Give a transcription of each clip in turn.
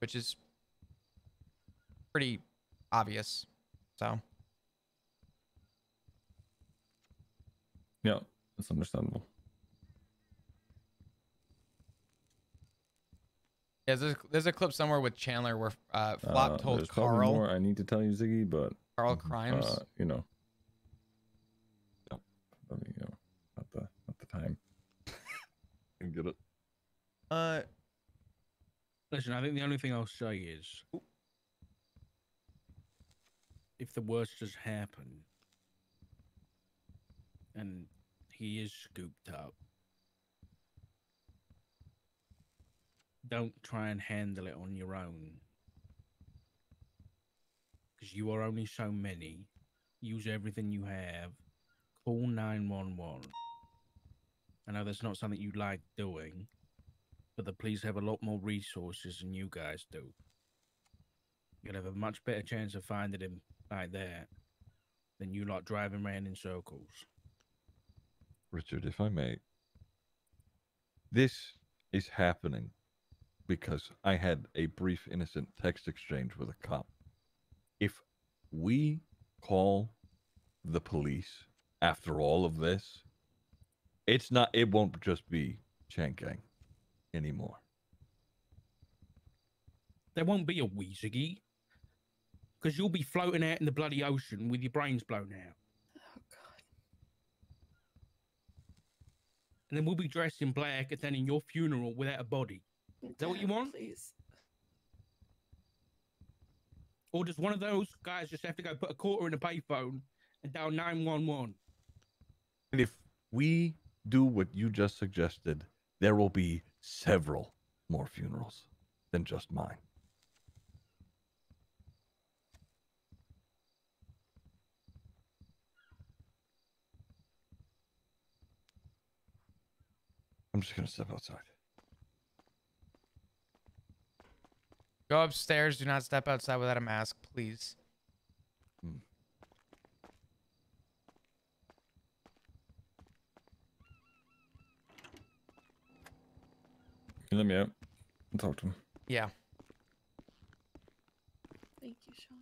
which is pretty obvious. So yeah, that's understandable. yeah, there's a clip somewhere with Chandler where Flop told There's probably Carl more I need to tell you, Ziggy, but Carl Crimes. you know, I mean, you know, not the time. You get it. Listen, I think the only thing I'll say is, if the worst has happened and he is scooped up, don't try and handle it on your own, because you are only so many. Use everything you have. Call 911. I know that's not something you like doing, but the police have a lot more resources than you guys do. You'll have a much better chance of finding him like that than you lot driving around in circles. Richard, if I may, this is happening because I had a brief innocent text exchange with a cop. If we call the police after all of this, it won't just be Chang Gang anymore. There won't be a Weeziggy, because you'll be floating out in the bloody ocean with your brains blown out. Oh, God. And then we'll be dressed in black attending your funeral without a body. Is that what you want? Please. Or does one of those guys just have to go put a quarter in a payphone and dial 911? And if we do what you just suggested, there will be several more funerals than just mine. I'm just going to step outside. Go upstairs. Do not step outside without a mask, please. Can you let me out and talk to him? Yeah. Thank you, Sean.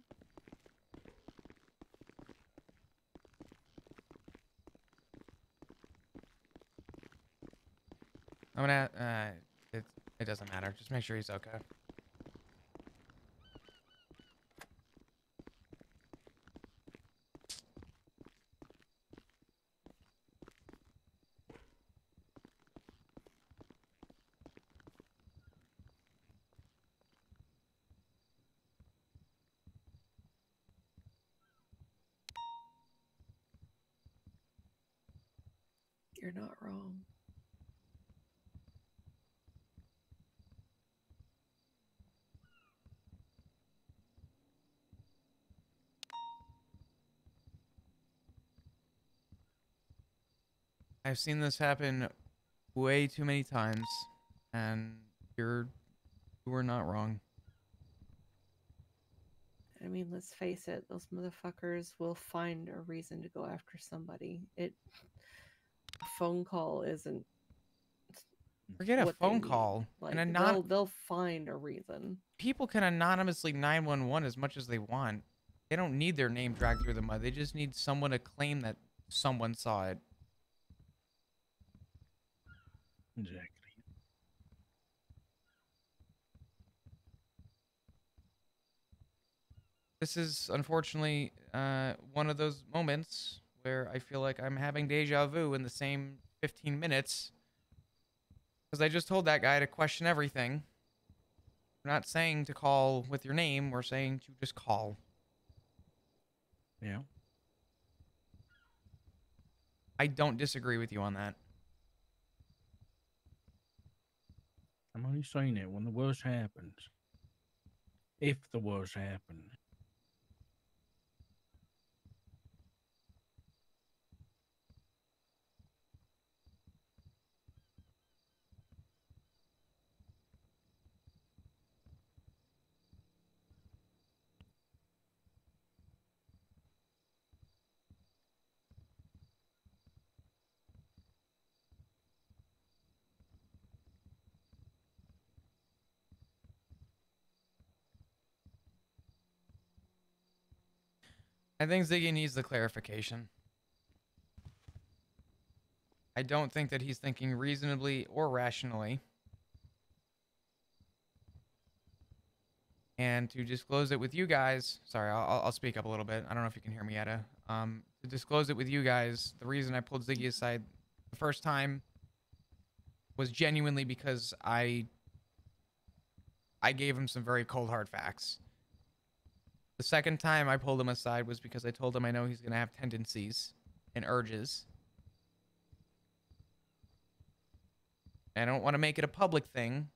I'm gonna. It doesn't matter. Just make sure he's okay. You're not wrong. I've seen this happen way too many times, and you were not wrong. I mean, let's face it, those motherfuckers will find a reason to go after somebody. A phone call isn't. Forget a what they phone need. call. Like, And they'll find a reason. people can anonymously 911 as much as they want. They don't need their name dragged through the mud. They just need someone to claim that someone saw it. Exactly. This is unfortunately one of those moments where I feel like I'm having deja vu in the same 15 minutes. Because I just told that guy to question everything. We're not saying to call with your name. We're saying to just call. Yeah. I don't disagree with you on that. I'm only saying it when the worst happens. If the worst happens. I think Ziggy needs the clarification. I don't think that he's thinking reasonably or rationally. And to disclose it with you guys, sorry, I'll speak up a little bit. I don't know if you can hear me, Etta. To disclose it with you guys, the reason I pulled Ziggy aside the first time was genuinely because I gave him some very cold hard facts. The second time I pulled him aside was because I told him I know he's going to have tendencies and urges. I don't want to make it a public thing.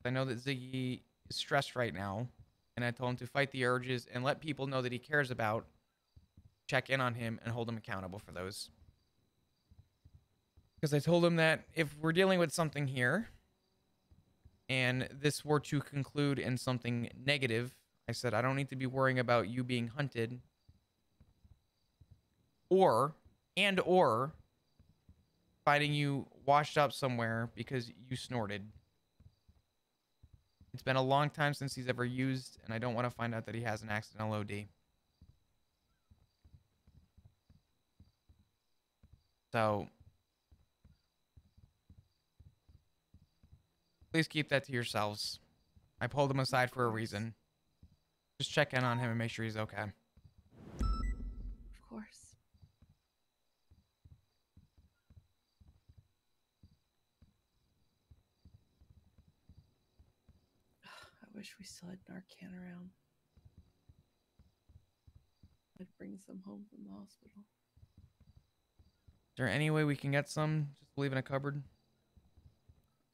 I know that Ziggy is stressed right now, and I told him to fight the urges and let people know that he cares about, check in on him, and hold him accountable for those. Because I told him that if we're dealing with something here, and this were to conclude in something negative, I said, I don't need to be worrying about you being hunted or finding you washed up somewhere because you snorted. It's been a long time since he's ever used, and I don't want to find out that he has an accidental OD. So, please keep that to yourselves. I pulled him aside for a reason. Just check in on him and make sure he's okay. Of course. I wish we still had Narcan around. I'd bring some home from the hospital. Is there any way we can get some? Just leave in a cupboard?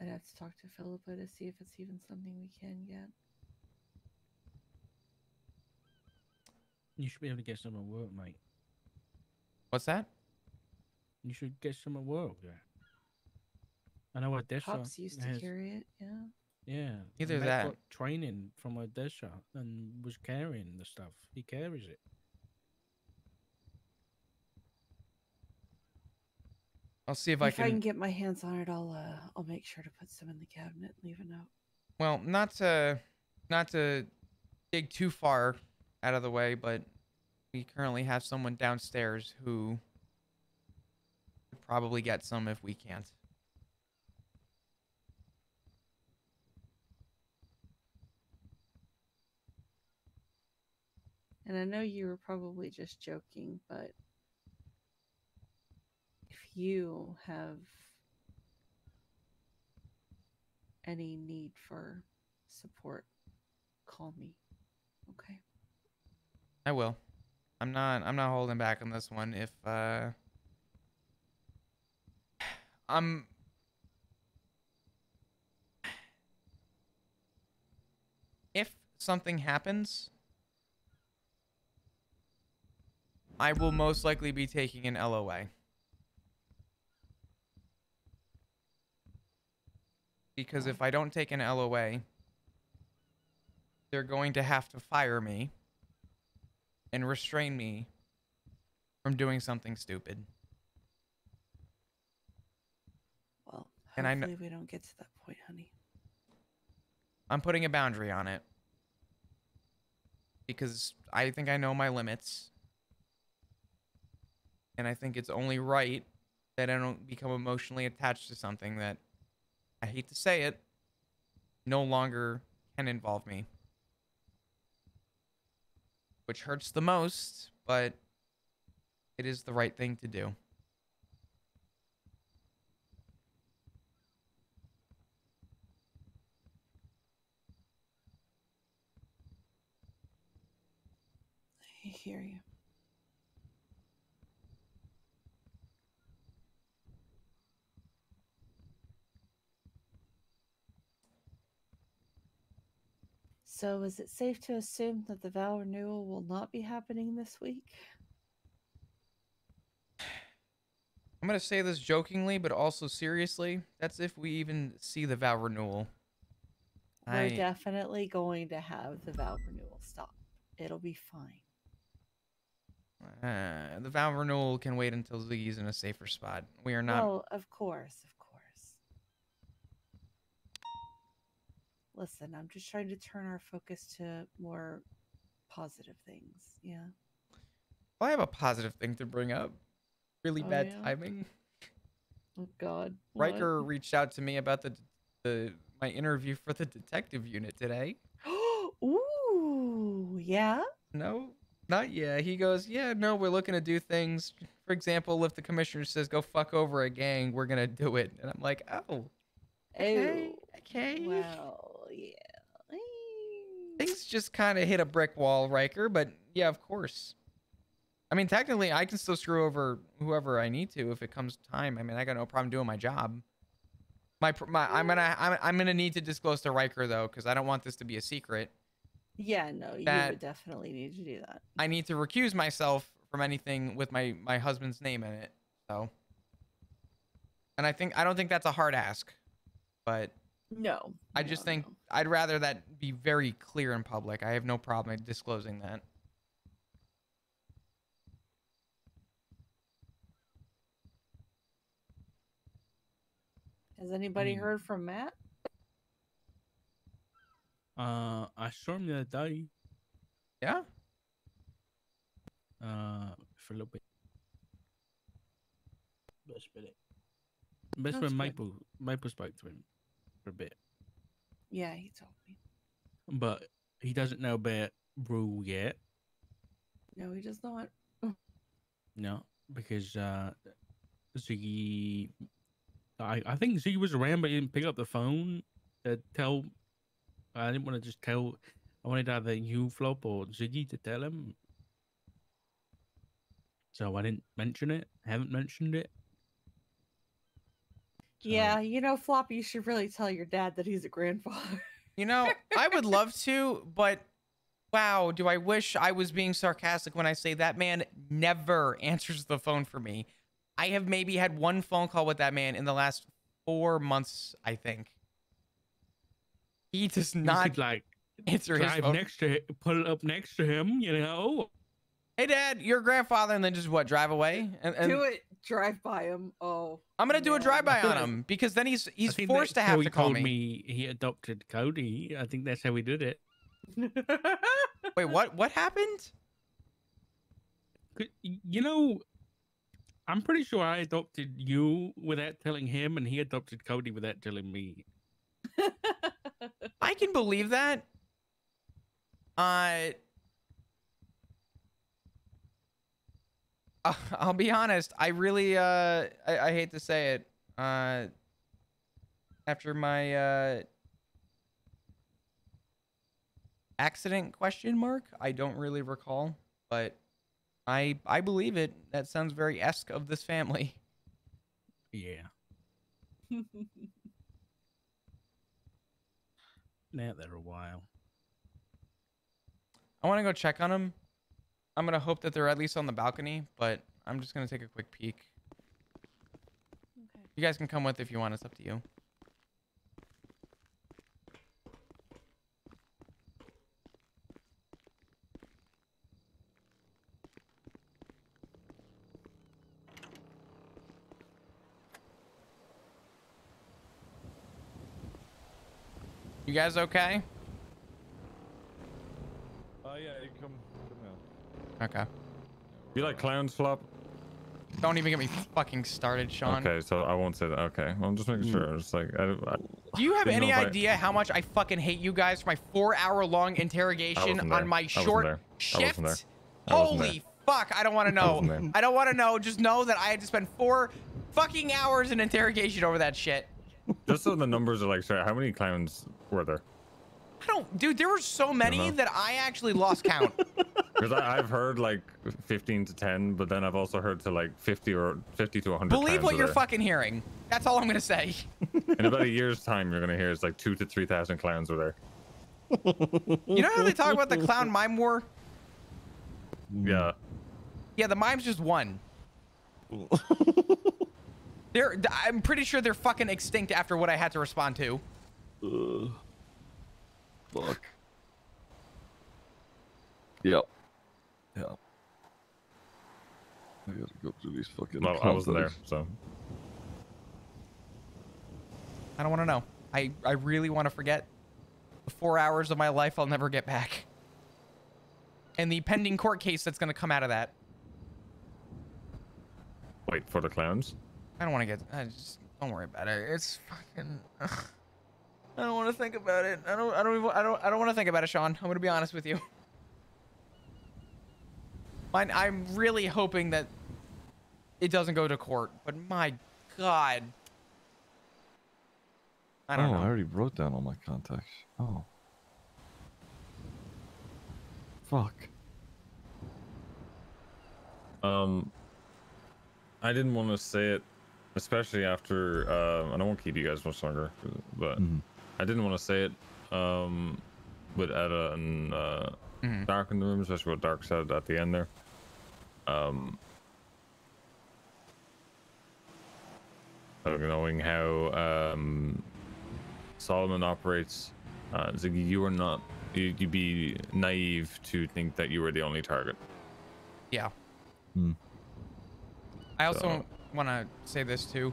I'd have to talk to Philippa to see if it's even something we can get. You should be able to get some at work, mate. What's that? You should get some at work. Yeah. I know Odessa Pops used to has, carry it, yeah. yeah. Either Matt that. got training from Odessa and was carrying the stuff. He carries it. I'll see if If I I can... can get my hands on it, I'll make sure to put some in the cabinet and leave a note. Well, not to dig too far out of the way, but we currently have someone downstairs who could probably get some if we can't. And I know you were probably just joking, but if you have any need for support, call me. Okay. I will. I'm not holding back on this one. If if something happens, I will most likely be taking an LOA. Because if I don't take an LOA, they're going to have to fire me and restrain me from doing something stupid. Well, And I hopefully we don't get to that point, honey. I'm putting a boundary on it. Because I think I know my limits. And I think it's only right that I don't become emotionally attached to something that, I hate to say it, no longer can involve me. Which hurts the most, but it is the right thing to do. I hear you. So, is it safe to assume that the vow renewal will not be happening this week? I'm going to say this jokingly, but also seriously. That's if we even see the vow renewal. We're definitely going to have the vow renewal. Stop. It'll be fine. The vow renewal can wait until Ziggy's in a safer spot. We are not... Well, of course, of course. Listen, I'm just trying to turn our focus to more positive things, yeah? Well, I have a positive thing to bring up. Really Oh, bad yeah? timing. Oh God. What? Riker reached out to me about my interview for the detective unit today. Ooh, yeah. No, not yet. He goes, yeah, no, we're looking to do things. For example, if the commissioner says go fuck over a gang, we're gonna do it. And I'm like, oh, okay, Oh, okay. well, yeah. Things just kind of hit a brick wall, Riker. But yeah, of course. I mean, technically, I can still screw over whoever I need to if it comes time. I mean, I got no problem doing my job. I'm gonna need to disclose to Riker though, because I don't want this to be a secret. Yeah, no, you That would definitely need to do that. I need to recuse myself from anything with my husband's name in it. So, and I don't think that's a hard ask, but No. I just no, think no. I'd rather that be very clear in public. I have no problem disclosing that. Has anybody mean- heard from Matt? I saw him the other day. Yeah. For a little bit. Best bit. Best That's when good. Maple spoke to him for a bit, Yeah, he told me. but he doesn't know about Rule yet. No, he does not. No, because Ziggy, I think Ziggy was around, but he didn't pick up the phone to tell. I didn't want to just tell. I wanted either you, Flop, or Ziggy to tell him. So I didn't mention it. Haven't mentioned it. So, Yeah, you know, Floppy, you should really tell your dad that he's a grandfather. You know, I would love to, but wow, do I wish I was being sarcastic when I say that man never answers the phone for me. I have maybe had one phone call with that man in the last 4 months, I think. He does you not could like answer his drive phone. next to, put it up next to him. You know. Hey, Dad, your grandfather, and then just what, drive away? And Do it. Drive by him. Oh. I'm gonna do a man. drive-by on him because then he's I think forced to that's have how to he call told me. He adopted Cody. I think that's how he did it. Wait, what? What happened? You know, I'm pretty sure I adopted you without telling him, and he adopted Cody without telling me. I can believe that. I'll be honest. I really, I hate to say it. After my accident question mark, I don't really recall, but I believe it. That sounds very esque of this family. Yeah. Now there a while. I want to go check on them. I'm gonna hope that they're at least on the balcony, but I'm just gonna take a quick peek. Okay. You guys can come with if you want. It's up to you. You guys okay? Oh yeah, you come now. Okay. You like clowns, Flop? Don't even get me fucking started, Sean. Okay, so I won't say that. Okay, well, I'm just making sure. It's like Do you have Didn't any know if I- idea how much I fucking hate you guys for my 4-hour-long interrogation wasn't on there. my I wasn't short there. I shift? wasn't there. I wasn't Holy fuck, I don't want to I wasn't know. there. I don't want to know. Just know that I had to spend 4 fucking hours in interrogation over that shit. just so the numbers are like, sorry, how many clowns were there? I don't, dude, there were so many know. that I actually lost count. Because I've heard like 15 to 10, but then I've also heard to like 50 to 100. Believe what clowns you're there. fucking hearing. That's all I'm going to say. In about a year's time, you're gonna hear it's like 2,000 to 3,000 clowns were there. You know how they talk about the clown mime war? Yeah. Yeah, the mime's just one. I'm pretty sure they're fucking extinct after what I had to respond to. Fuck. Yep. Yeah. I gotta go through these fucking. Well, I wasn't there, so. I don't want to know. I really want to forget the 4 hours of my life I'll never get back. And the pending court case that's going to come out of that. Wait for the clowns. I don't want to get. Just don't worry about it. It's fucking. I don't want to think about it. I don't want to think about it, Sean. I'm gonna be honest with you. I'm really hoping that it doesn't go to court, but my God. I don't know. I already wrote down all my contacts. Oh. Fuck. I didn't want to say it, especially after, I don't want to keep you guys much longer, but I didn't want to say it, with Etta and, Dark in the room, especially what Dark said at the end there. Knowing how, Solomon operates, Ziggy, you are not, you'd be naive to think that you were the only target. Yeah. I also want to say this too.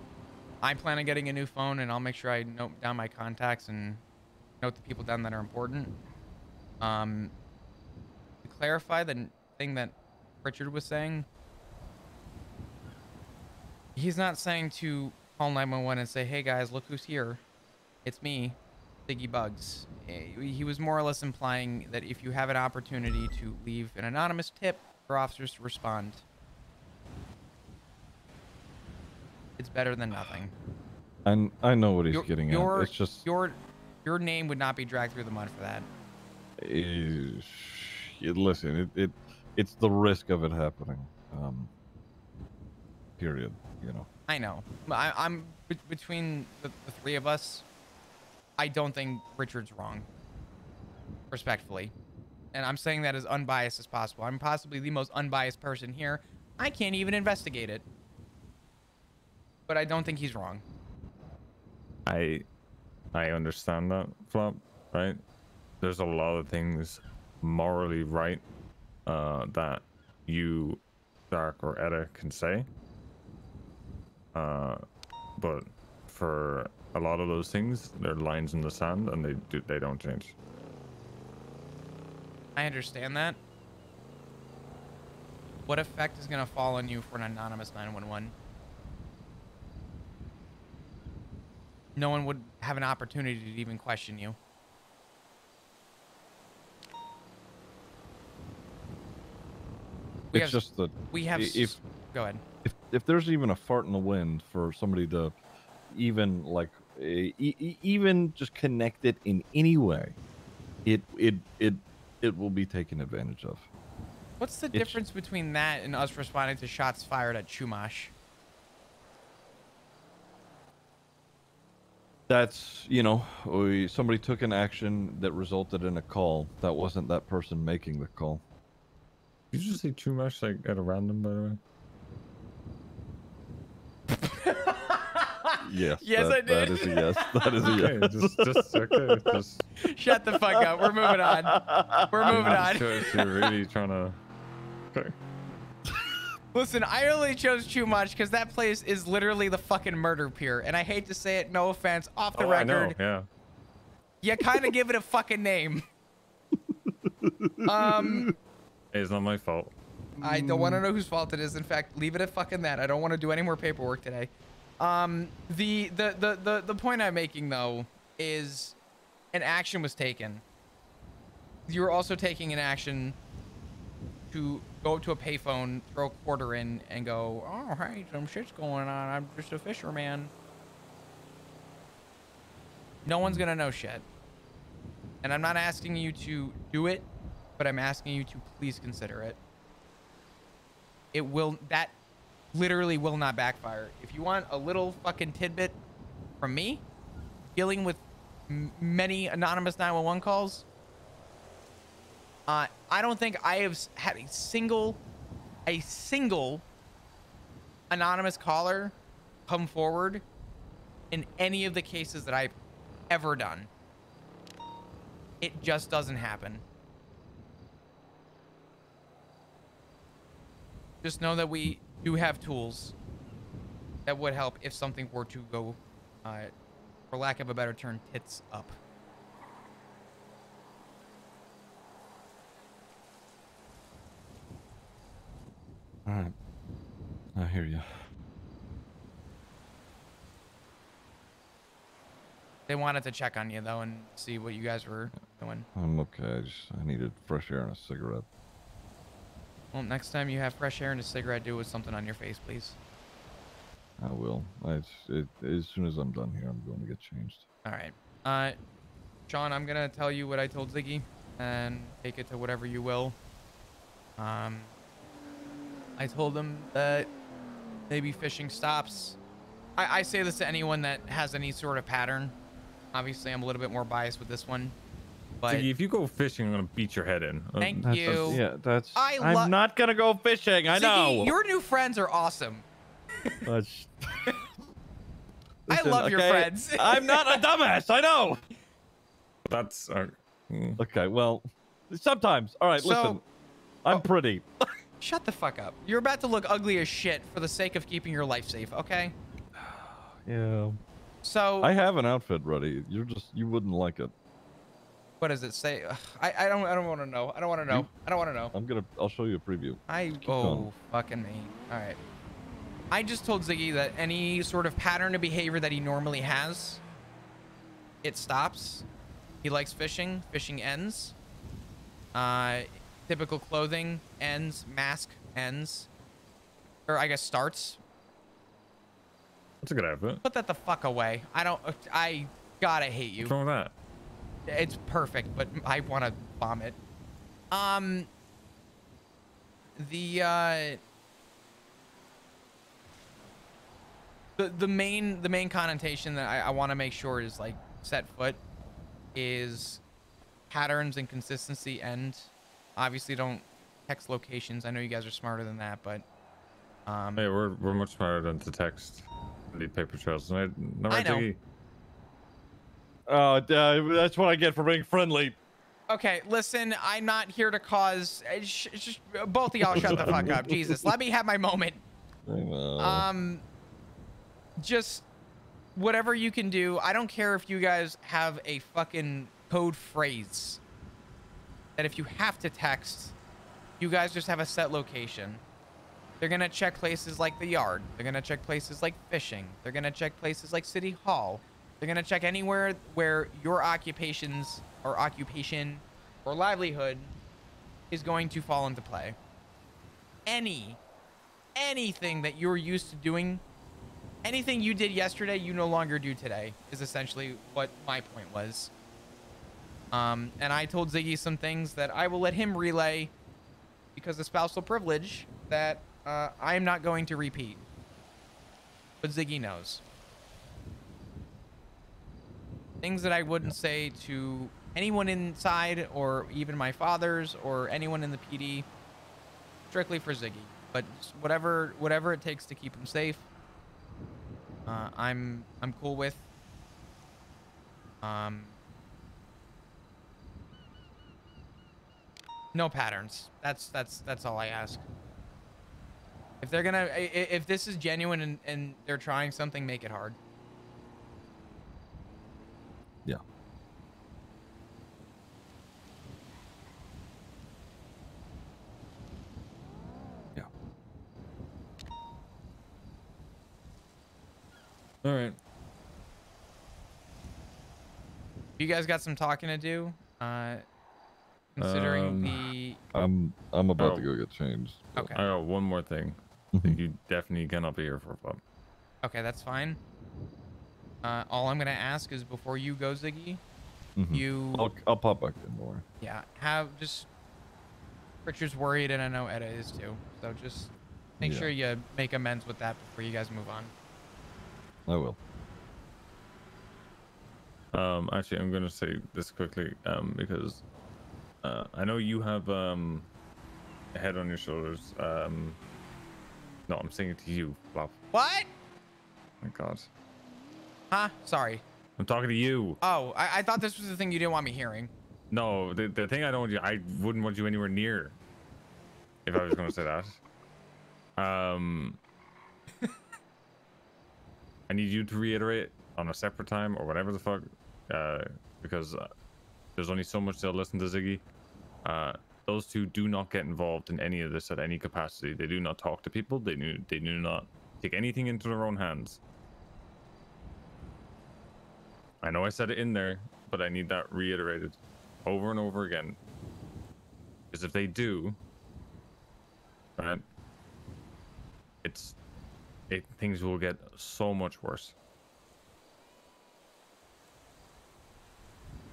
I plan on getting a new phone, and I'll make sure I note down my contacts and note the people down that are important. To clarify the thing that Richard was saying, he's not saying to call 911 and say, "Hey guys, look who's here. It's me, Ziggy Bugs." He was more or less implying that if you have an opportunity to leave an anonymous tip for officers to respond, it's better than nothing. And I know what he's getting at. It's just your name would not be dragged through the mud for that. Listen, it's the risk of it happening. Period. You know. I know. I'm between the three of us. I don't think Richard's wrong. Respectfully. And I'm saying that as unbiased as possible. I'm possibly the most unbiased person here. I can't even investigate it. But I don't think he's wrong. I understand that, Flop, right? There's a lot of things morally right that you, Dark, or Etta can say. But for a lot of those things, they're lines in the sand, and they don't change. I understand that. What effect is going to fall on you for an anonymous 911? No one would have an opportunity to even question you. It's just that we have. Go ahead. If there's even a fart in the wind for somebody to even like even just connect it in any way, it will be taken advantage of. What's the difference between that and us responding to shots fired at Chumash? That's, you know, somebody took an action that resulted in a call. That wasn't that person making the call. Did you just say too much, like, at a random, by the way? Yes. Yes, I did. That is a yes. That is a yes. Just Shut the fuck up. We're moving on. We're moving on. You're really trying to... Okay. Listen, I only chose Chumash because that place is literally the fucking murder pier. And I hate to say it, no offense, off the record. I know, yeah. You kind of give it a fucking name. It's not my fault. I don't want to know whose fault it is. In fact, leave it at fucking that. I don't want to do any more paperwork today. The point I'm making though is an action was taken. You're also taking an action to go up to a payphone, throw a quarter in, and go, "Oh, hey, some shit's going on. I'm just a fisherman." No one's gonna know shit. And I'm not asking you to do it, but I'm asking you to please consider it. That literally will not backfire. If you want a little fucking tidbit from me, dealing with many anonymous 911 calls, I don't think I have had a single anonymous caller come forward in any of the cases that I've ever done. It just doesn't happen. Just know that we do have tools that would help if something were to go, for lack of a better term, tits up. All right. I hear you. They wanted to check on you though and see what you guys were doing. I'm okay. I needed fresh air and a cigarette. Well, next time you have fresh air and a cigarette, do it with something on your face, please. I will. As soon as I'm done here, I'm going to get changed. All right. Sean, I'm gonna tell you what I told Ziggy, and take it to whatever you will. I told him that maybe fishing stops. I say this to anyone that has any sort of pattern. Obviously, I'm a little bit more biased with this one. But Ziggy, if you go fishing, I'm gonna beat your head in. Thank you. Yeah, that's. I'm not gonna go fishing. I Ziggy, know. your new friends are awesome. That's... I love your friends. I'm not a dumbass. I know. That's okay. Well, sometimes. All right. Listen, I'm pretty. Shut the fuck up. You're about to look ugly as shit for the sake of keeping your life safe. Okay. Yeah. So I have an outfit ready. You wouldn't like it. What does it say? I don't want to know. I don't want to know. I don't want to know. I'll show you a preview. Fucking me. All right. I just told Ziggy that any sort of pattern of behavior that he normally has, it stops. He likes fishing. Fishing ends. Typical clothing ends. Mask ends. Or I guess starts. That's a good outfit. Put that the fuck away. I gotta hate you. What's wrong with that? It's perfect, but I want to vomit. The main connotation that I want to make sure is like set foot is patterns and consistency end. Obviously, don't text locations. I know you guys are smarter than that, but hey, we're much smarter than to text. Leave paper trails. I know. That's what I get for being friendly. Okay, listen, I'm not here to cause. Just both of y'all shut the fuck up. Jesus, let me have my moment. Just whatever you can do. I don't care if you guys have a fucking code phrase that if you have to text, you guys just have a set location. They're gonna check places like the yard. They're gonna check places like fishing. They're gonna check places like City Hall. They're gonna check anywhere where your occupation or livelihood is going to fall into play. Anything that you're used to doing, anything you did yesterday, you no longer do today, is essentially what my point was. And I told Ziggy some things that I will let him relay because of spousal privilege that I'm not going to repeat. But Ziggy knows. Things that I wouldn't say to anyone inside or even my fathers or anyone in the PD, strictly for Ziggy. But whatever it takes to keep him safe, I'm cool with. No patterns. That's all I ask. If this is genuine and they're trying something, make it hard. Yeah. Yeah. All right. You guys got some talking to do. Considering I'm about to go get changed. So. Okay. I got one more thing. You definitely cannot be here for a pub. Okay, that's fine. All I'm gonna ask is before you go, Ziggy, I'll pop back in more. Yeah, Richard's worried, and I know Etta is too. So just make sure you make amends with that before you guys move on. I will. Actually, I'm gonna say this quickly, because I know you have a head on your shoulders. No, I'm saying it to you, Flop. What? My God. Huh? Sorry. I'm talking to you. Oh, I thought this was the thing you didn't want me hearing. No, the thing I wouldn't want you anywhere near. If I was gonna say that. I need you to reiterate on a separate time or whatever the fuck, because there's only so much they'll listen to Ziggy. Those two do not get involved in any of this at any capacity. They do not talk to people. They do not take anything into their own hands. I know I said it in there, but I need that reiterated over and over again. Because if they do, right, things will get so much worse.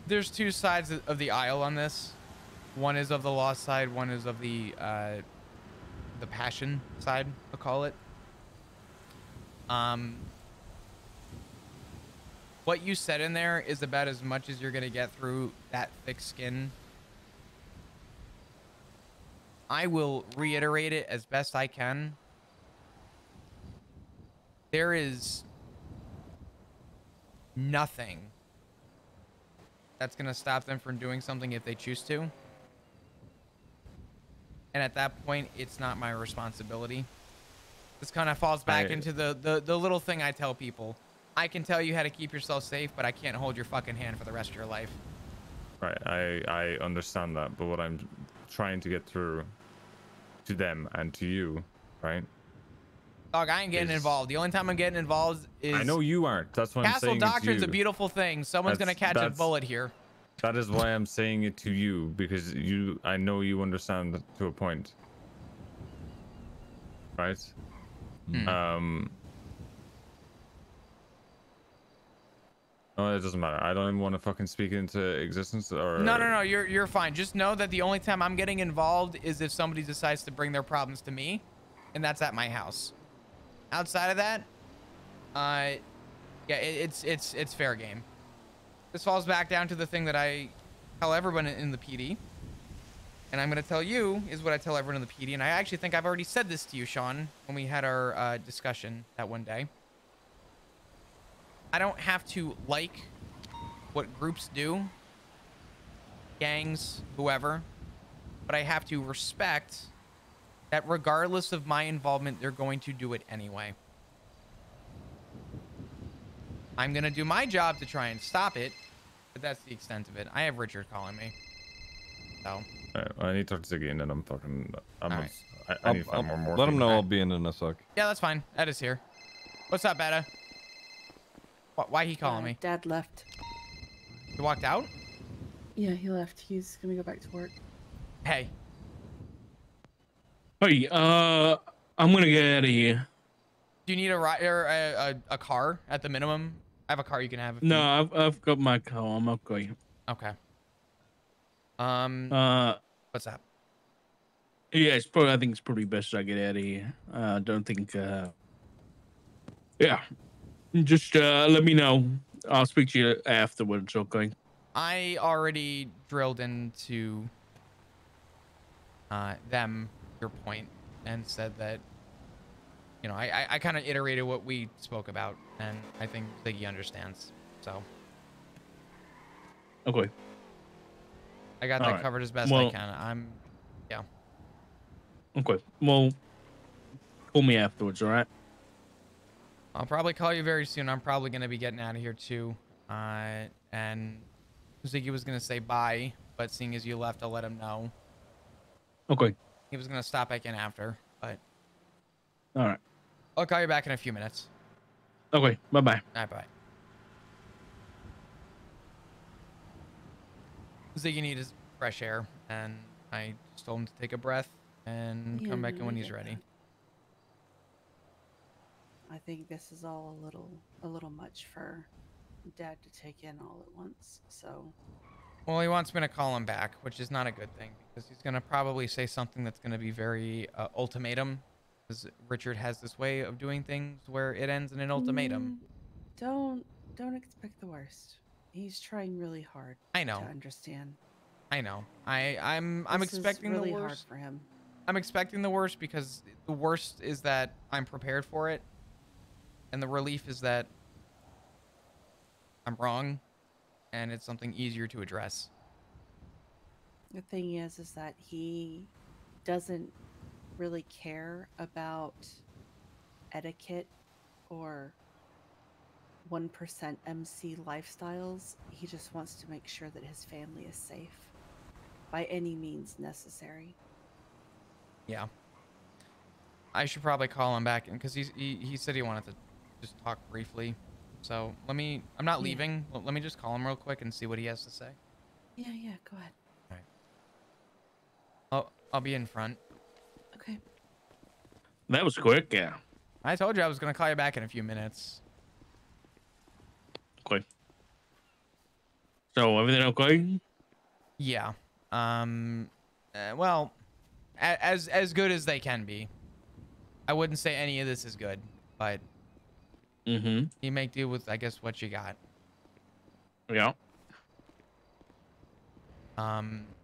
There's two sides of the aisle on this. One is of the law side, one is of the passion side, I'll call it. What you said in there is about as much as you're gonna get through that thick skin. I will reiterate it as best I can. There is nothing that's gonna stop them from doing something if they choose to. And at that point, it's not my responsibility. This kind of falls back into the little thing I tell people. I can tell you how to keep yourself safe, but I can't hold your fucking hand for the rest of your life. Right, I understand that, but what I'm trying to get through to them and to you, right? Dog, I ain't getting involved. The only time I'm getting involved is... I know you aren't. That's what I'm saying. Castle Doctrine's a beautiful thing. Someone's gonna catch a bullet here. That is why I'm saying it to you, because I know you understand to a point. Right? Oh, it doesn't matter. I don't even want to fucking speak into existence or... No, you're fine. Just know that the only time I'm getting involved is if somebody decides to bring their problems to me, and that's at my house. Outside of that, yeah, it's fair game. This falls back down to the thing that I tell everyone in the PD, and I'm gonna tell you is what I tell everyone in the PD, and I actually think I've already said this to you, Sean, when we had our discussion that one day. I don't have to like what groups do, gangs, whoever, but I have to respect that regardless of my involvement, they're going to do it anyway. I'm going to do my job to try and stop it, but that's the extent of it. I have Richard calling me. So. Right, I need to talk to Ziggy and then I'm fucking... Right. I need to find more let him know I'll be in a sec. Yeah, that's fine. Ed is here. What's up, Etta? Why he calling me? Dad left. He walked out? Yeah, he left. He's gonna go back to work. Hey. Hey, I'm gonna get out of here. Do you need a ride or a car at the minimum? I have a car you can have. No, I've got my car. I'm okay. Okay. What's up? Yeah, I think it's probably best I get out of here. Don't think. Yeah, just let me know. I'll speak to you afterwards. Okay. I already drilled into them your point and said that, you know, I kind of iterated what we spoke about, and I think Ziggy understands. So. Okay. I got that covered as best I can. Yeah. Okay. Well, call me afterwards, all right? I'll probably call you very soon. I'm probably going to be getting out of here too. And Ziggy was going to say bye, but seeing as you left, I'll let him know. Okay. He was going to stop back in after, but... All right. I'll call you back in a few minutes. Okay. Bye-bye. All right, bye. Ziggy needs fresh air, and I just told him to take a breath and come back in when he's ready. I think this is all a little much for Dad to take in all at once, so... Well, he wants me to call him back, which is not a good thing, because he's going to probably say something that's going to be very ultimatum, because Richard has this way of doing things where it ends in an ultimatum. Don't expect the worst. He's trying really hard. I know. To understand. I know. I'm expecting really the worst. Hard for him. I'm expecting the worst because the worst is that I'm prepared for it, and the relief is that I'm wrong, and it's something easier to address. The thing is that he doesn't really care about etiquette or 1% MC lifestyles. He just wants to make sure that his family is safe by any means necessary. Yeah. I should probably call him back, because he said he wanted to just talk briefly. So I'm not Yeah. leaving. Let me just call him real quick and see what he has to say. Yeah, yeah, go ahead. All right. I'll be in front. Okay. That was quick, yeah. I told you I was gonna call you back in a few minutes. Okay. So everything okay? Yeah. Well, as good as they can be. I wouldn't say any of this is good, but Mm-hmm. you make do with, I guess, what you got. Yeah.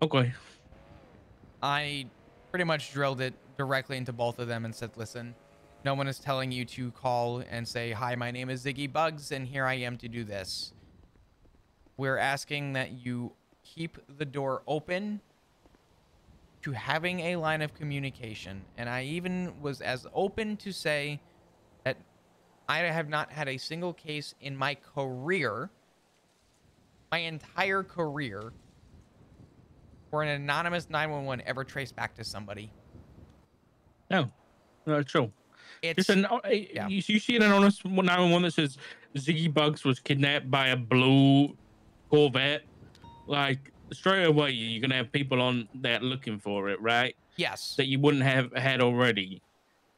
Okay. I pretty much drilled it directly into both of them and said, listen, no one is telling you to call and say, hi, my name is Ziggy Bugs, and here I am to do this. We're asking that you keep the door open to having a line of communication. And I even was as open to say that I have not had a single case in my career, my entire career, where an anonymous 911 ever traced back to somebody. No, true. It's Just yeah. you see an anonymous 911 that says Ziggy Bugs was kidnapped by a blue Corvette. Like straight away, you're gonna have people on that looking for it, right? Yes. That you wouldn't have had already.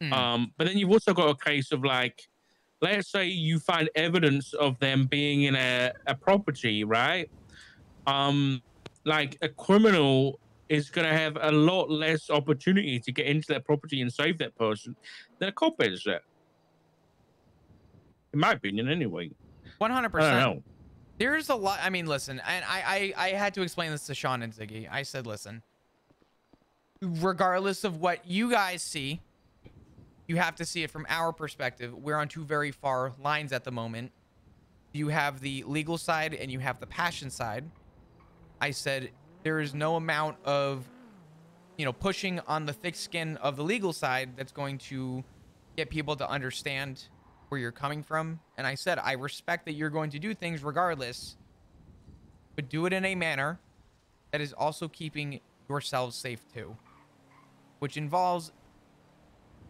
Mm. But then you've also got a case of like, let's say you find evidence of them being in a property, right? Like a criminal is going to have a lot less opportunity to get into that property and save that person than a cop is. In my opinion, anyway. 100%. I don't know. There's a lot. I mean, listen, and I had to explain this to Sean and Ziggy. I said, listen, regardless of what you guys see, you have to see it from our perspective. We're on two very far lines at the moment. You have the legal side and you have the passion side. I said, there is no amount of, pushing on the thick skin of the legal side that's going to get people to understand where you're coming from. And I said, I respect that you're going to do things regardless, but do it in a manner that is also keeping yourselves safe too, which involves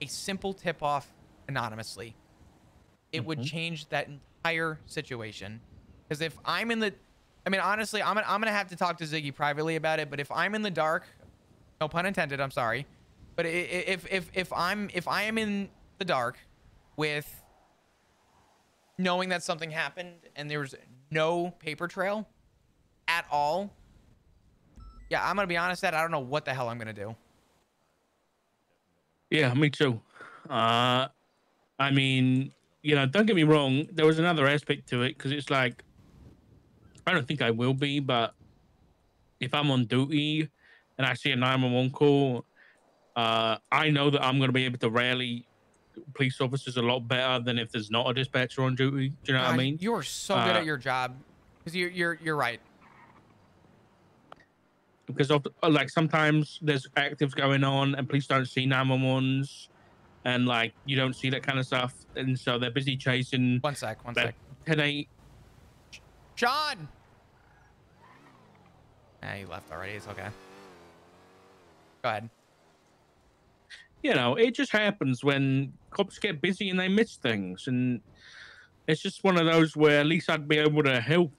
a simple tip-off anonymously. It would change that entire situation. Because if I'm in the, honestly, I'm gonna have to talk to Ziggy privately about it. But if I'm in the dark, no pun intended, I'm sorry, but if I am in the dark with knowing that something happened and there's no paper trail at all, yeah, I'm gonna be honest that I don't know what the hell I'm gonna do. Yeah, me too. Don't get me wrong. There was another aspect to it because it's like, I don't think I will be, but if I'm on duty and I see a 911 call, I know that I'm going to be able to rally police officers a lot better than if there's not a dispatcher on duty. Do you know what I mean? You're so good at your job because you're right. Because of like sometimes there's actives going on and police don't see 911s and like you don't see that kind of stuff, and so they're busy chasing. One sec. 10-8. Sean. He left already. It's okay. Go ahead. It just happens when cops get busy and they miss things, and it's just one of those where at least I'd be able to help.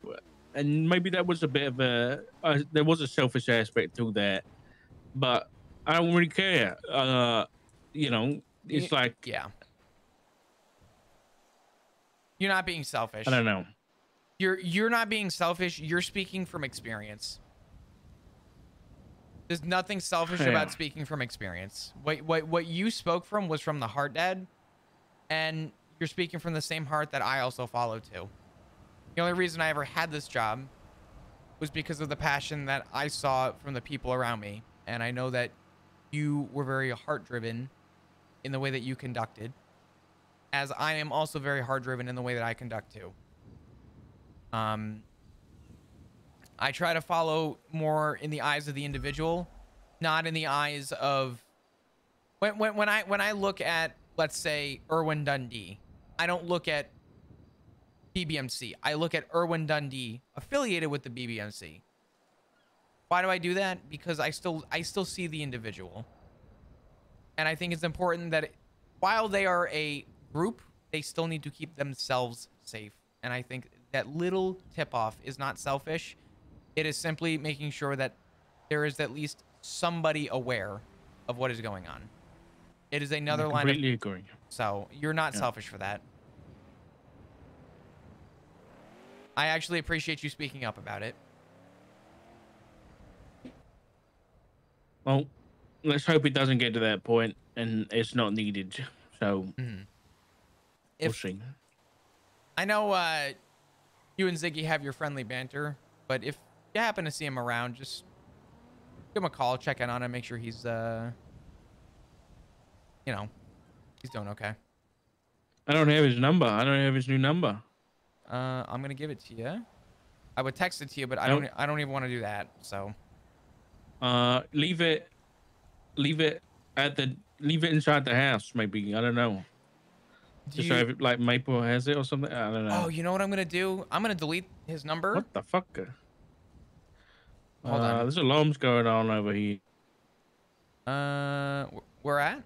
And maybe that was a bit of there was a selfish aspect to that, but I don't really care. It's like, yeah, you're not being selfish. I don't know. You're not being selfish. You're speaking from experience. There's nothing selfish about speaking from experience. What you spoke from was from the heart, Dad, and you're speaking from the same heart that I also follow too. The only reason I ever had this job was because of the passion that I saw from the people around me, and I know that you were very heart-driven in the way that you conducted, as I am also very heart-driven in the way that I conduct too. I try to follow more in the eyes of the individual, not in the eyes of when I look at, let's say, Irwin Dundee. I don't look at BBMC. I look at Irwin Dundee affiliated with the BBMC. Why do I do that? Because I still see the individual, and I think it's important that while they are a group, they still need to keep themselves safe And I think that little tip-off is not selfish. It is simply making sure that there is at least somebody aware of what is going on. It is another line of... completely agree. So you're not selfish for that. I actually appreciate you speaking up about it. Well, let's hope it doesn't get to that point and it's not needed. So we'll see. I know you and Ziggy have your friendly banter, but if you happen to see him around, just give him a call, check in on him, make sure he's, you know, he's doing okay. I don't have his number. I don't have his new number. I'm gonna give it to you. I would text it to you, but I don't even want to do that. So. Leave it inside the house. Maybe, I don't know. Just so if, like Maple has it or something. I don't know. Oh, you know what I'm gonna do? I'm gonna delete his number. What the fuck? Hold on. There's alarms going on over here. Where at?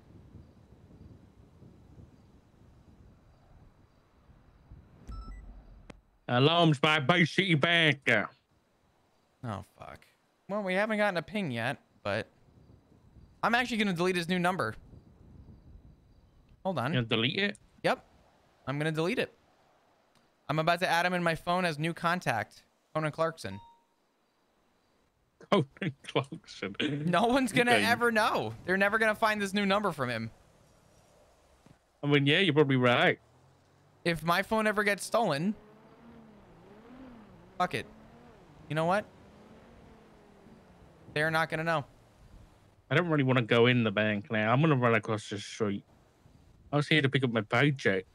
Alarms by Bay City Bank. Oh fuck. Well, we haven't gotten a ping yet, but I'm actually gonna delete his new number. Hold on. You gonna delete it? Yep. I'm gonna delete it. I'm about to add him in my phone as new contact. Conan Clarkson. Conan Clarkson. No one's gonna ever know. They're never gonna find this new number from him. I mean, yeah, you're probably right. If my phone ever gets stolen, fuck it. You know what? They're not gonna know. I don't really want to go in the bank now. I'm gonna run across the street. I was here to pick up my paycheck.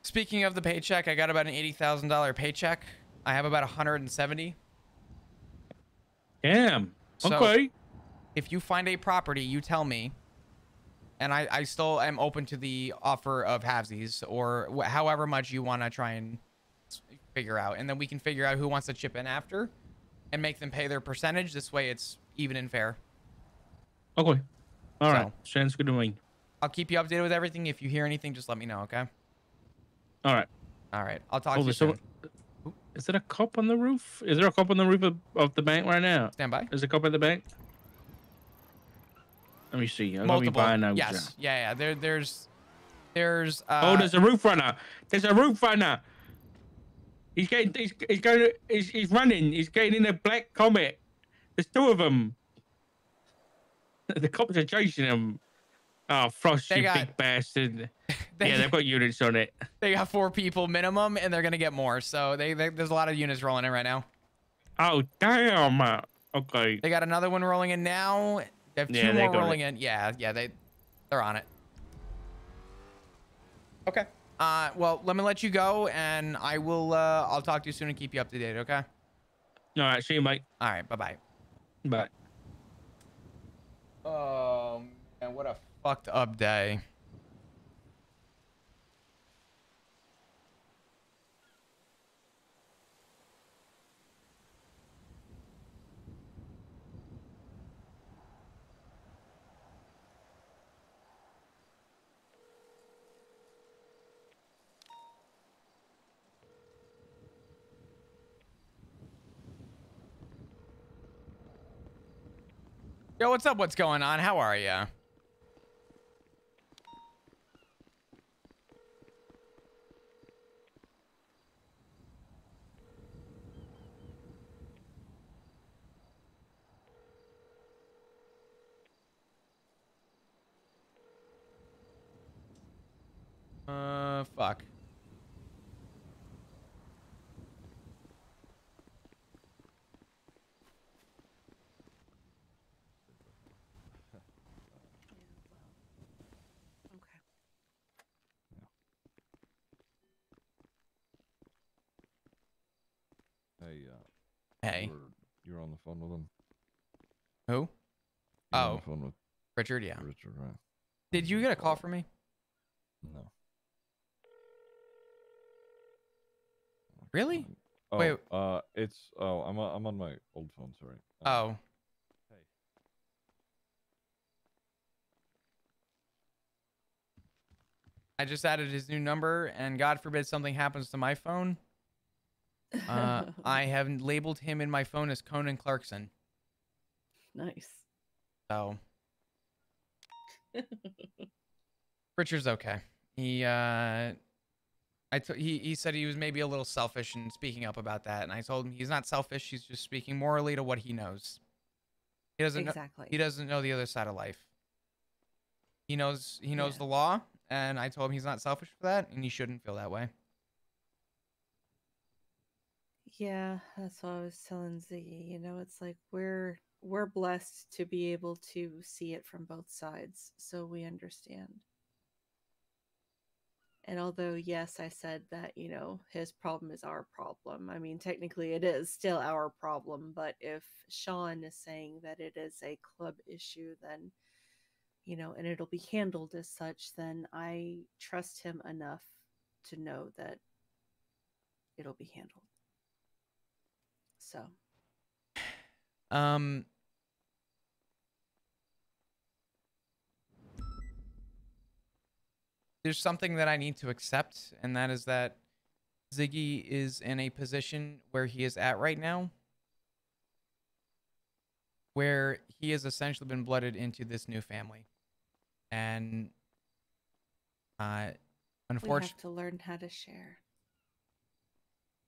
Speaking of the paycheck, I got about an $80,000 paycheck. I have about 170. Damn. So okay. If you find a property, you tell me. And I still am open to the offer of halvesies or however much you want to try and figure out. And then we can figure out who wants to chip in after and make them pay their percentage. This way it's even and fair. Okay. All right. Sounds good to me. I'll keep you updated with everything. If you hear anything, just let me know, okay? All right. All right. I'll talk to you soon. Is there a cop on the roof? Is there a cop on the roof of the bank right now? Stand by. Is a cop at the bank? Let me see. I'm Multiple. gonna be buying Yes. Yeah. There's. Oh, there's a roof runner. There's a roof runner. He's getting. He's running. He's getting in a black Comet. There's two of them. The cops are chasing him. Oh, Frost, you big bastard. Yeah, they've got units on it. They got 4 people minimum, and they're going to get more. So there's a lot of units rolling in right now. Oh, damn. Okay. They got another one rolling in now. They have 2 more rolling in. Yeah, they're on it. Okay. Well, let me let you go, and I'll talk to you soon and keep you up to date, okay? All right, see you, mate. All right, bye-bye. Bye. Oh, man, what a fucked up day. Yo, what's up? What's going on? How are you? Fuck. Hey, Hey. You're on the phone with him? Who? You're on the phone with Richard, yeah. Richard, right? Did you get a call from me? No. Really? Oh, Wait. I'm on my old phone, sorry. Oh. Hey. I just added his new number, and God forbid something happens to my phone. I have labeled him in my phone as Conan Clarkson. Nice. So Richard's okay. He he said he was maybe a little selfish in speaking up about that, and I told him he's not selfish. He's just speaking morally to what he knows. He doesn't Exactly. he doesn't know the other side of life. He knows Yeah. the law, and I told him he's not selfish for that, and he shouldn't feel that way. Yeah, that's what I was telling Ziggy. You know, it's like we're blessed to be able to see it from both sides, so we understand. And although, yes, I said that, you know, his problem is our problem. I mean, technically it is still our problem, but if Sean is saying that it is a club issue, then, you know, and it'll be handled as such, then I trust him enough to know that it'll be handled. So, there's something that I need to accept, and that is that Ziggy is in a position where he is at right now, where he has essentially been blooded into this new family. And we have unfortunately, to learn how to share.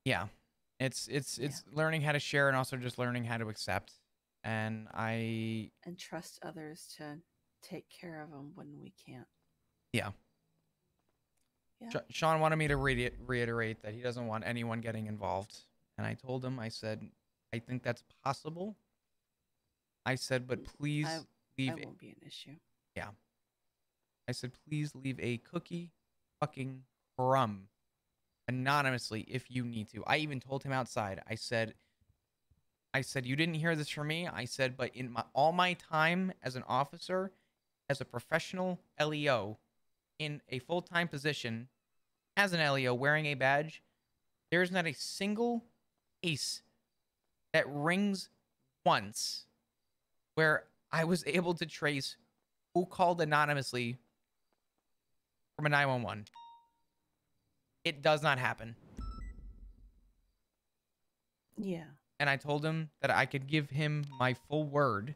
yeah, it's learning how to share and also just learning how to accept. And and trust others to take care of them when we can't. Yeah. Yeah. Sean wanted me to reiterate that he doesn't want anyone getting involved. And I told him, I said, I think that's possible. I said, but please leave. That won't be an issue. Yeah. I said, please leave a cookie fucking crumb anonymously if you need to. I even told him outside. I said, you didn't hear this from me. I said, but in all my time as an officer, as a professional LEO, in a full-time position as an LEO wearing a badge, there's not a single case that rings once where I was able to trace who called anonymously from a 911. It does not happen. Yeah. And I told him that I could give him my full word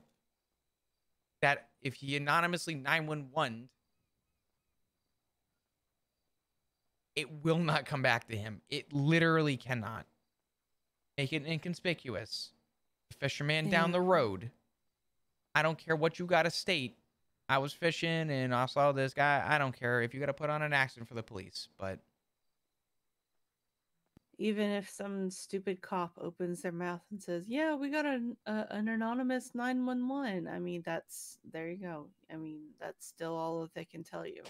that if he anonymously 911, it will not come back to him. It literally cannot. Make it inconspicuous. Fisherman down the road. I don't care what you got to state. I was fishing and I saw this guy. I don't care if you got to put on an accident for the police, but even if some stupid cop opens their mouth and says, "Yeah, we got an anonymous 911," I mean, there you go. I mean, that's still all that they can tell you.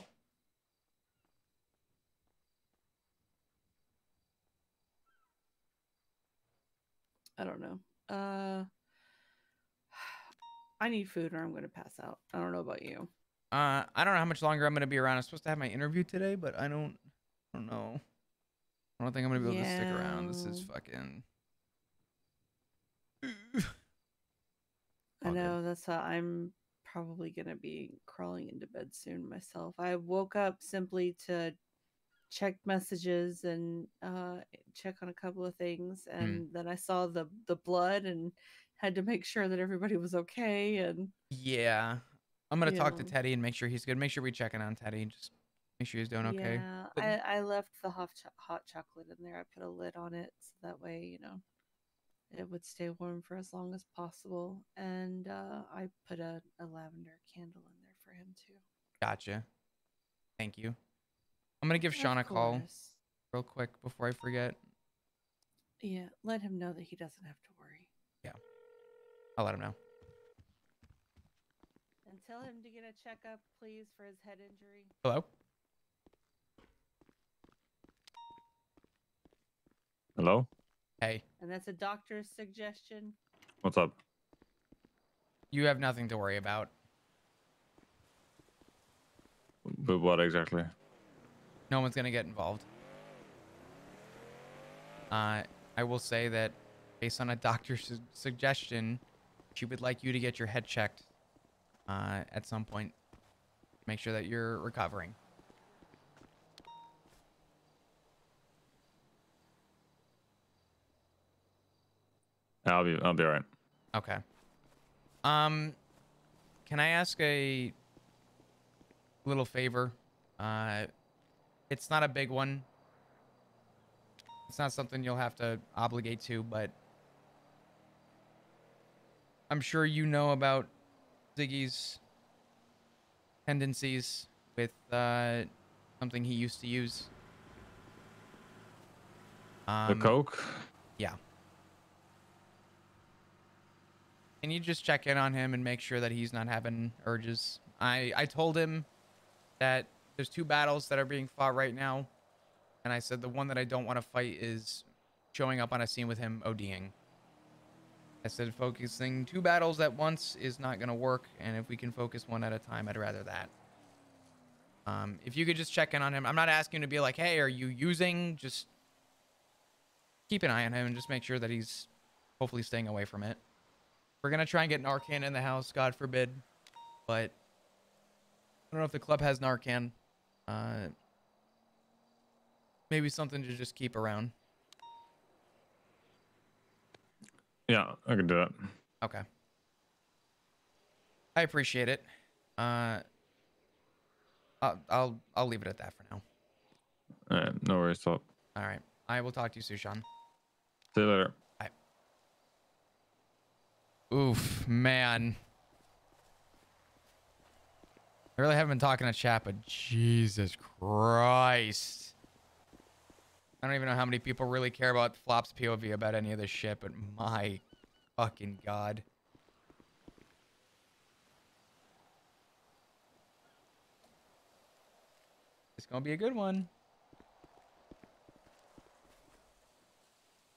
I don't know. I need food or I'm going to pass out. I don't know about you. I don't know how much longer I'm going to be around. I'm supposed to have my interview today, but I don't know. I don't think I'm going to be able to stick around. This is fucking... I know, that's how I'm probably going to be crawling into bed soon myself. I woke up simply to check messages and check on a couple of things, and then I saw the blood and had to make sure that everybody was okay. And yeah, I'm gonna talk to Teddy and make sure he's good. Make sure we check in on Teddy and just make sure he's doing okay. Yeah, I left the hot chocolate in there. I put a lid on it so that way, you know, it would stay warm for as long as possible. And I put a lavender candle in there for him too. Gotcha. Thank you. I'm going to give Sean a call real quick before I forget. Yeah, let him know that he doesn't have to worry. Yeah, I'll let him know. And tell him to get a checkup, please, for his head injury. Hello? Hello? Hey. And that's a doctor's suggestion. What's up? You have nothing to worry about. But what exactly? No one's going to get involved. I will say that based on a doctor's suggestion, she would like you to get your head checked at some point. Make sure that you're recovering. I'll be all right. Okay. Can I ask a little favor? It's not a big one. It's not something you'll have to obligate to, but I'm sure you know about Ziggy's tendencies with something he used to use. The coke? Yeah. Can you just check in on him and make sure that he's not having urges? I told him that there's 2 battles that are being fought right now. And I said the one that I don't want to fight is showing up on a scene with him ODing. I said focusing 2 battles at once is not going to work. And if we can focus one at a time, I'd rather that. If you could just check in on him. I'm not asking to be like, hey, are you using? Just keep an eye on him and just make sure that he's hopefully staying away from it. We're going to try and get Narcan in the house, God forbid. But I don't know if the club has Narcan. Maybe something to just keep around. Yeah, I can do that. Okay. I appreciate it. I'll leave it at that for now. All right, no worries. All right. I will talk to you soon, Sean. See you later. Bye. Oof, man. I really haven't been talking to chat, but Jesus Christ. I don't even know how many people really care about Flop's POV about any of this shit, but my fucking God. It's gonna be a good one.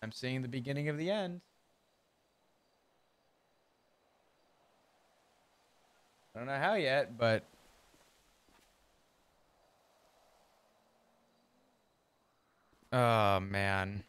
I'm seeing the beginning of the end. I don't know how yet, but oh man.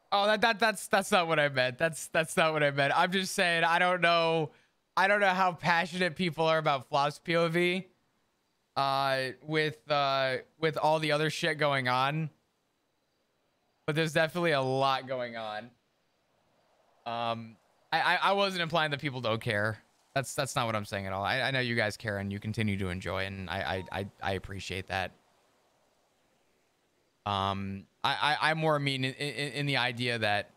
Oh, that's not what I meant. That's not what I meant. I'm just saying I don't know how passionate people are about Flop's POV. With all the other shit going on. But there's definitely a lot going on. I wasn't implying that people don't care. That's not what I'm saying at all. I know you guys care and you continue to enjoy, and I appreciate that. I more mean in the idea that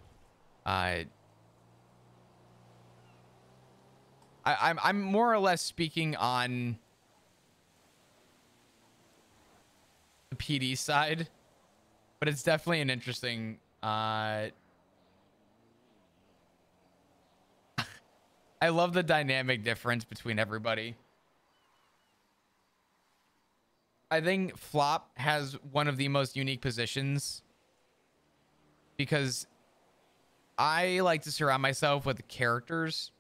I'm more or less speaking on the PD side, but it's definitely an interesting I love the dynamic difference between everybody. I think Flop has one of the most unique positions because I like to surround myself with characters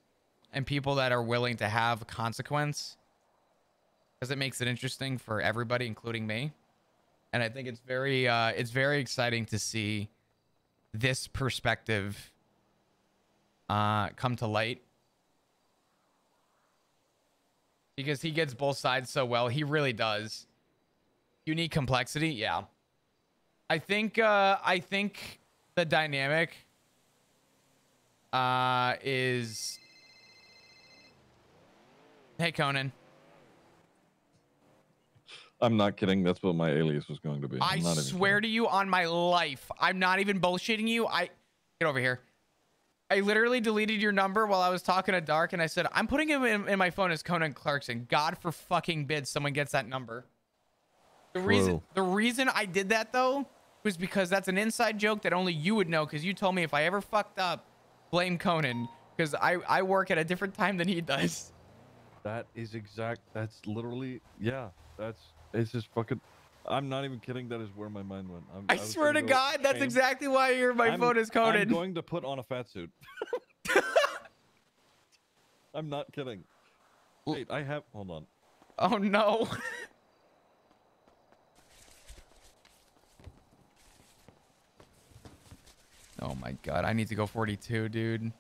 and people that are willing to have consequence, because it makes it interesting for everybody, including me. And I think it's very exciting to see this perspective come to light, because he gets both sides so well. He really does. Unique complexity, yeah. I think the dynamic is, hey Conan. I'm not kidding. That's what my alias was going to be. I swear to you on my life, I'm not even bullshitting you. Get over here. I literally deleted your number while I was talking to Dark, and I said, I'm putting him in my phone as Conan Clarkson. God for fucking bid someone gets that number. The reason I did that, though, was because that's an inside joke that only you would know, because you told me if I ever fucked up, blame Conan, because I work at a different time than he does. That's literally, yeah. It's just fucking, I'm not even kidding. That is where my mind went. I swear to God, that's exactly why my phone is Conan. I'm going to put on a fat suit. I'm not kidding. Wait, hold on. Oh no. Oh Oh my god, I need to go 42, dude.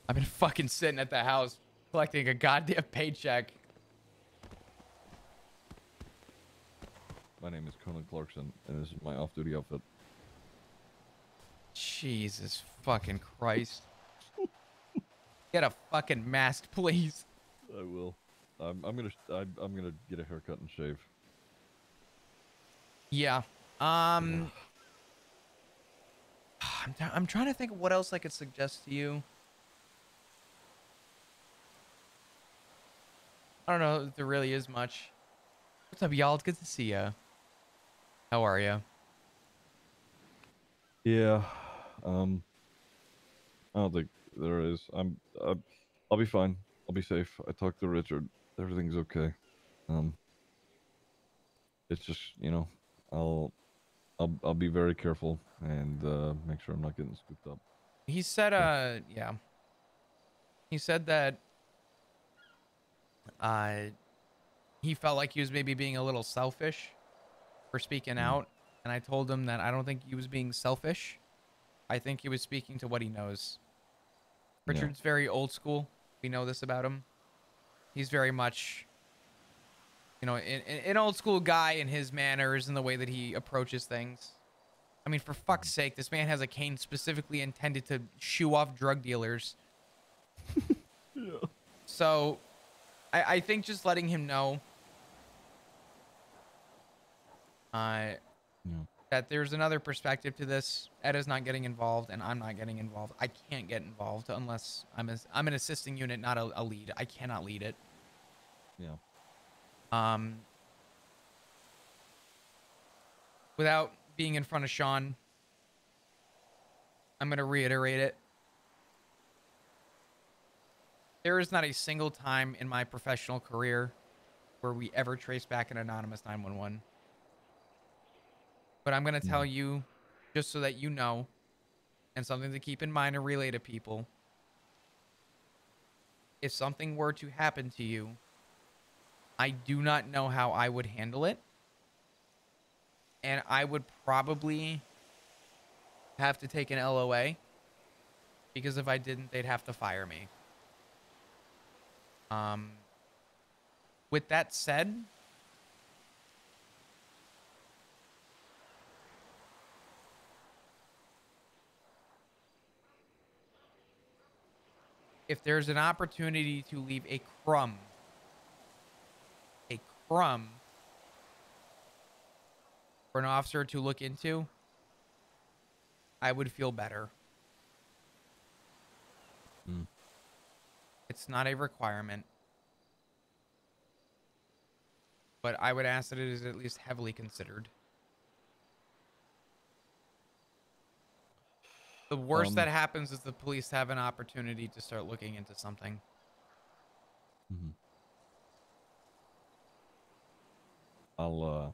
I've been fucking sitting at the house collecting a goddamn paycheck. My name is Conan Clarkson, and this is my off-duty outfit. Jesus fucking Christ. Get a fucking mask, please. I will. I'm gonna get a haircut and shave. Yeah. I'm trying to think of what else I could suggest to you. I don't know if there really is much. What's up, y'all? It's good to see ya. How are you? Yeah. I don't think there is. I'll be fine. I'll be safe. I talked to Richard. Everything's okay. It's just, you know, I'll be very careful and make sure I'm not getting scooped up. He said, yeah. He said that, he felt like he was maybe being a little selfish for speaking out. And I told him that I don't think he was being selfish. I think he was speaking to what he knows. Richard's very old school. We know this about him. He's very much, you know, an old school guy in his manners and the way that he approaches things. I mean, for fuck's sake, this man has a cane specifically intended to shoo off drug dealers. Yeah. So, I think just letting him know that there's another perspective to this. Edda's not getting involved, and I'm not getting involved. I can't get involved unless I'm an assisting unit, not a lead. I cannot lead it. Yeah. Without being in front of Sean, I'm going to reiterate it. There is not a single time in my professional career where we ever trace back an anonymous 911. But I'm going to tell you, just so that you know, and something to keep in mind and relay to people. If something were to happen to you, I do not know how I would handle it. And I would probably have to take an LOA. Because if I didn't, they'd have to fire me. With that said, if there's an opportunity to leave a crumb for an officer to look into, I would feel better. It's not a requirement, but I would ask that it is at least heavily considered. The worst that happens is the police have an opportunity to start looking into something. I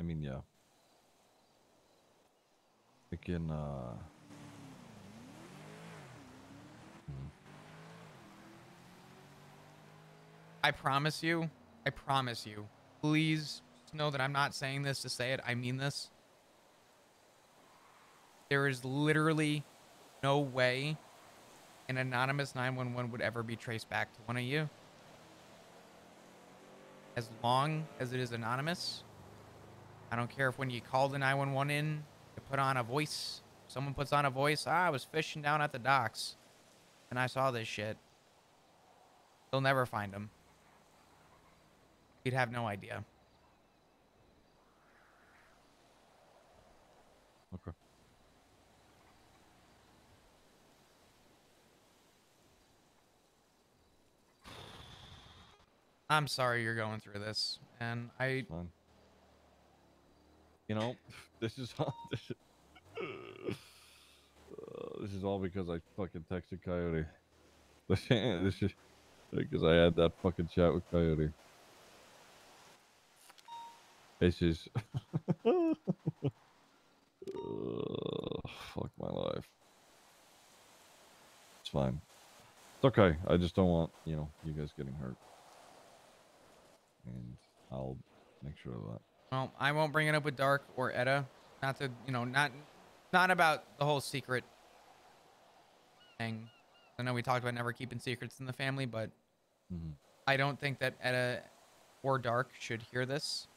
mean, yeah. We can, I promise you, please know that I'm not saying this to say it. I mean this. There is literally no way an anonymous 911 would ever be traced back to one of you. As long as it is anonymous. I don't care if when you call the 911 in, you put on a voice. Someone puts on a voice. I was fishing down at the docks and I saw this shit. They'll never find him. You'd have no idea. okay. I'm sorry you're going through this, and Fine. You know, this is all, this is all because I fucking texted Coyote. This is because I had that fucking chat with Coyote. This is fuck my life. It's fine. It's okay. I just don't want, you know, you guys getting hurt. And I'll make sure of that. well, I won't bring it up with Dark or Edda. Not to, you know, not Not about the whole secret thing. I know we talked about never keeping secrets in the family, but I don't think that Etta or Dark should hear this.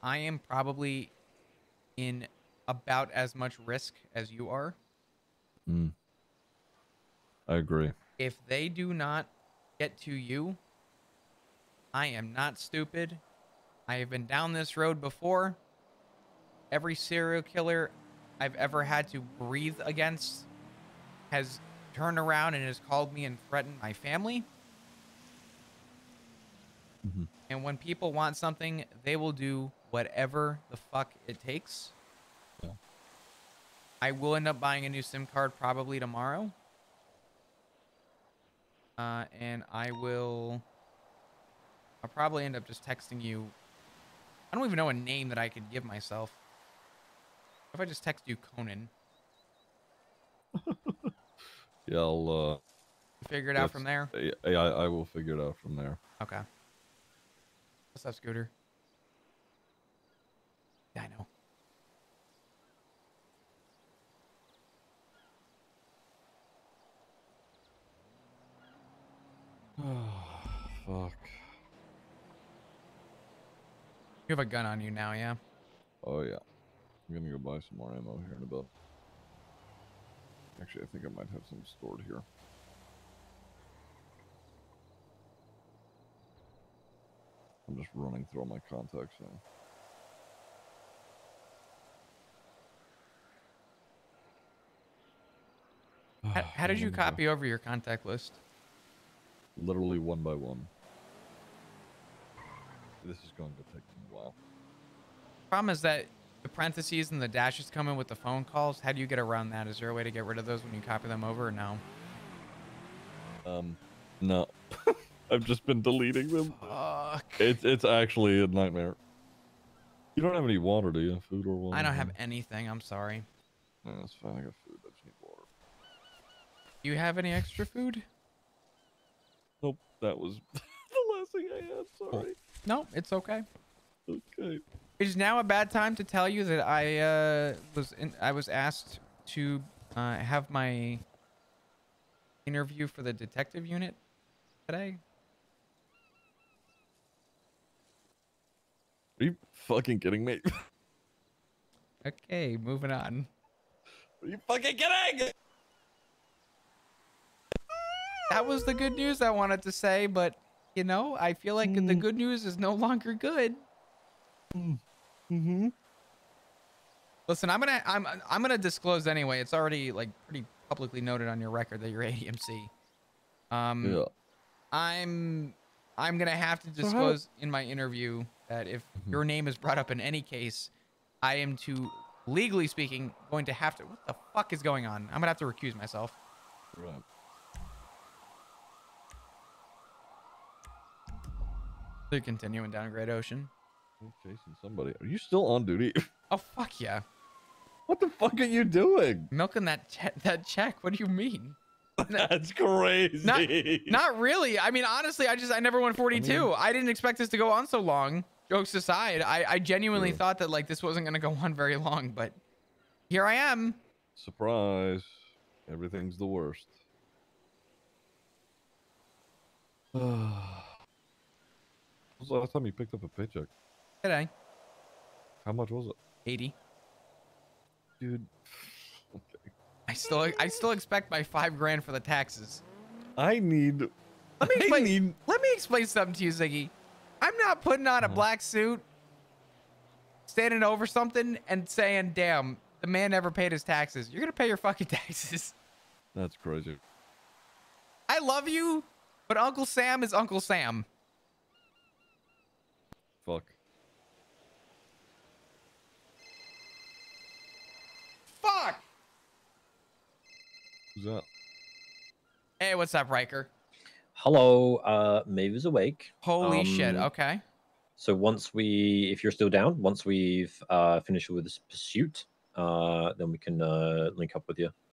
I am probably in about as much risk as you are. I agree. If they do not get to you, I am not stupid. I have been down this road before. Every serial killer I've ever had to breathe against has turned around and has called me and threatened my family. And when people want something, they will do whatever the fuck it takes. Yeah. I will end up buying a new SIM card probably tomorrow. And I'll probably end up just texting you. I don't even know a name that I could give myself. If I just text you Conan. Yeah, I'll Figure it out from there. Yeah, I will figure it out from there. Okay. What's up, Scooter? Yeah, I know. Fuck. You have a gun on you now, yeah? Oh yeah. I'm gonna go buy some more ammo here in a bit. Actually, I think I might have some stored here. I'm just running through all my contacts now. How did you copy over your contact list? Literally one by one. This is going to take a while. Problem is that the parentheses and the dashes come in with the phone calls. How do you get around that? Is there a way to get rid of those when you copy them over or no? No. I've just been deleting them. Fuck. It's actually a nightmare. You don't have any water, do you? Food or water? I don't have anything. I'm sorry. No, that's fine. I got food. I just need water. Do you have any extra food? Nope. That was the last thing I had. Sorry. No, it's okay. Okay. It is now a bad time to tell you that I was asked to have my interview for the detective unit today. Are you fucking kidding me? Okay, moving on. Are you fucking kidding? That was the good news I wanted to say, but you know, I feel like the good news is no longer good. Listen, I'm gonna disclose anyway. It's already like pretty publicly noted on your record that you're ADMC. Yeah. I'm gonna have to disclose in my interview that if your name is brought up in any case, I am to, legally speaking, going to have to. What the fuck is going on? I'm gonna have to recuse myself. Right. They're continuing down Great Ocean. I'm chasing somebody. Are you still on duty? Oh fuck yeah! What the fuck are you doing? Milking that check. What do you mean? That's crazy. Not really. I mean, honestly, I never won 42. I didn't expect this to go on so long. Jokes aside, I genuinely thought that like this wasn't gonna go on very long, but here I am. Surprise. Everything's the worst. When was the last time you picked up a paycheck? Today, How much was it? 80. Dude. Okay. I still expect my $5,000 for the taxes. I need. Let me explain something to you, Ziggy. I'm not putting on a black suit, standing over something and saying, damn, the man never paid his taxes. You're going to pay your fucking taxes. That's crazy. I love you, but Uncle Sam is Uncle Sam. Fuck. Fuck! Who's that? Hey, what's up, Riker? Hello, Maeve is awake. Holy shit, okay. So if you're still down, once we've finished with this pursuit, then we can link up with you.